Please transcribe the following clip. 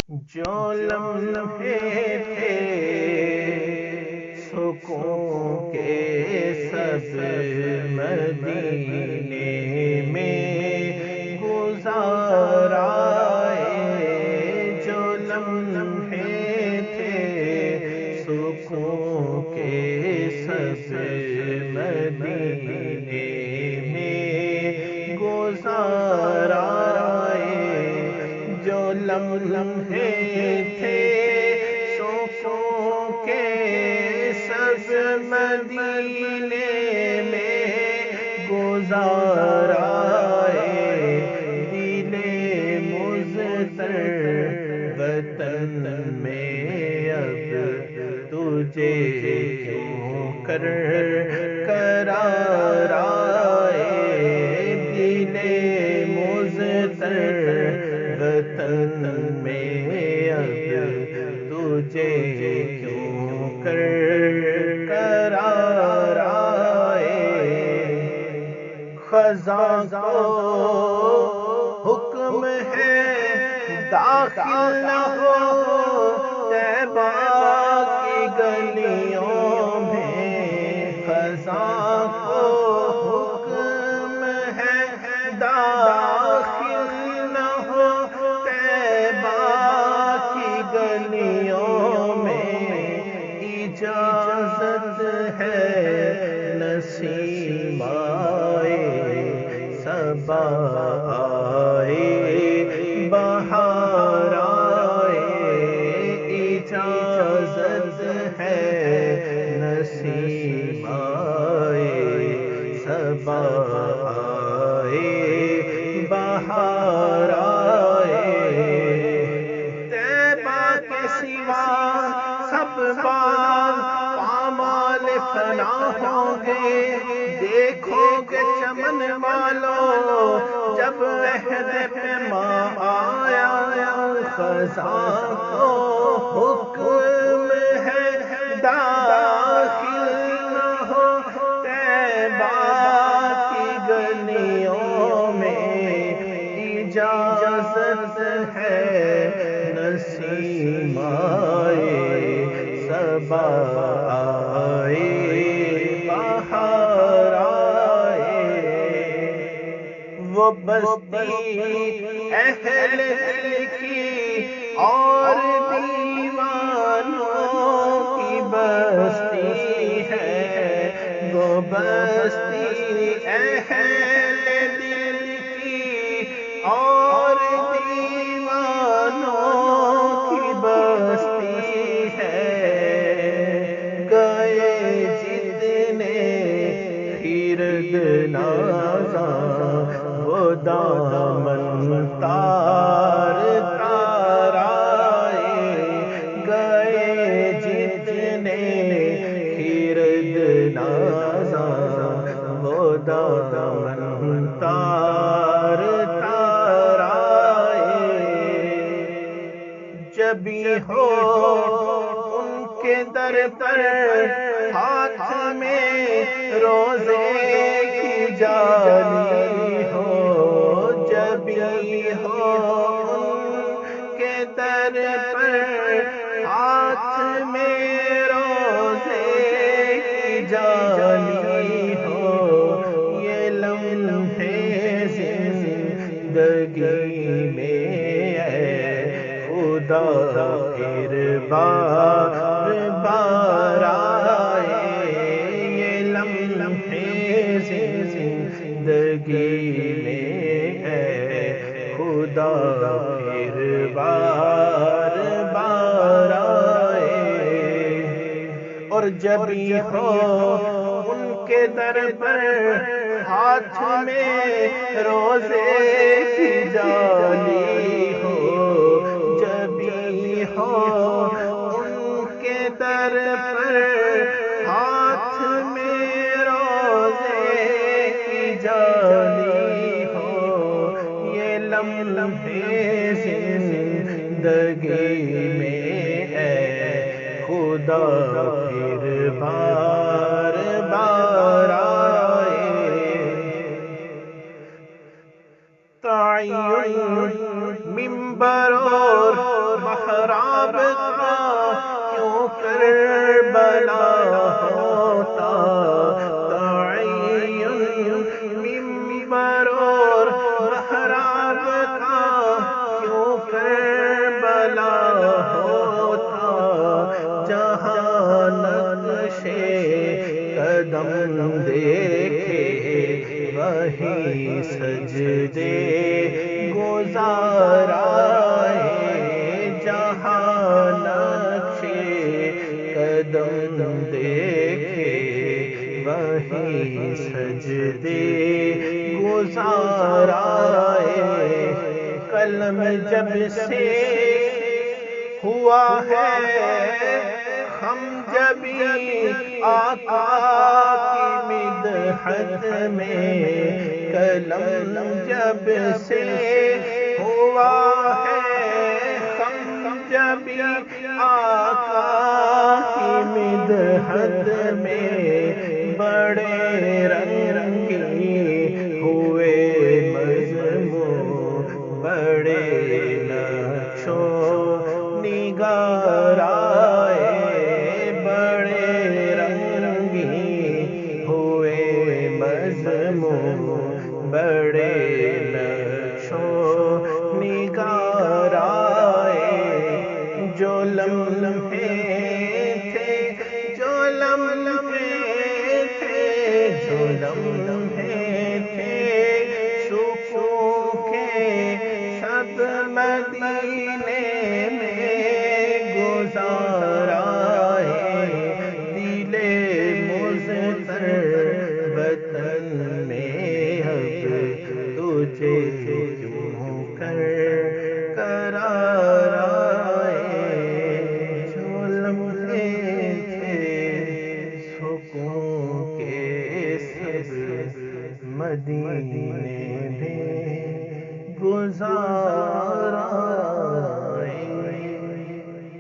جو لمحے تھے سکون کے سب مدینے میں گزارائے، جو لمحے تھے سکون کے سب مدینے میں گزارائے، جو لمحے تھے سکون کے سب مدینے میں گزارائے، دل مضطر وطن میں اب تجھے کیوں کر قرار آئے، دل مضطر وطن میں اب تجھے کیوں کر قرار آئے، خزاں کو حکم ہے داخل نہ ہو طیبہ کی گلیوں میں، خزاں کو حکم ہے داخل نہ ہو طیبہ کی گلیوں میں، اجازت ہے نسیم آئے صبا آئے بہار آئے، اجازت ہے نسیم آئے صبا آئے بہار آئے، طیبہ کے سوا سب باغ پامال فنا ہوں گے، دیکھو گے چمن والوں جب عہد پیماں آیا، خزاں کو حکم ہے داخل نہ ہو طیبہ کی گلیوں میں، اجازت ہے نسیم آئے صبا آئے بہار آئے، وہ بستی اہل دل کی اور دیوانوں کی بستی ہے، وہ بستی اہل دل کی اور دیوانوں کی بستی ہے، گئے جتنے خرد نازاں وہ دامن تار تار آئے، گئے جتنے خرد نازاں وہ دامن تار تار آئے، جبھی ہو ان کے در پر ہاتھ میں روزے کی جالی ہو، جبھی ہو ان کے در پر ہاتھ میں روزے کی جالی ہو، یہ لمحے زندگی میں ہے خدا پھر بار بار آئے، یہ لمحے زندگی میں ہے خدا پھر بار بار آئے، اور جبھی ہو ان کے در پر ہاتھ میں روزے کی جالی ہو، جبھی ہو ان کے در پر ہاتھ میں روزے کی جالی ہو، یہ لمحے زندگی میں ہے خدا پھر بار بار آئے، تعین منبر اور دیکھے وہیں سجدے گزارائے، جہاں نقشے قدم دیکھے وہیں سجدے گزارائے۔ قلم جب سے ہوا ہے ہم جبھی آقا کی مدحت میں، قلم جب سے ہوا ہے ہم جبھی آقا کی مدحت میں، بڑے رنگی ہوئے مضمون، بڑے نقشو نگار آئے، بڑے رنگی ہوئے مضمون، بڑے نقشو نگار آئے۔ جو لمحے تھے، جو لمحے تھے، جو لمحے تھے سکون کے شب مدینے میں گزارائے، دل مضطر وطن میں اب تجھے کیوں کر قرار آئے، جو لمحے تھے سکون کے سب مدینے میں گزار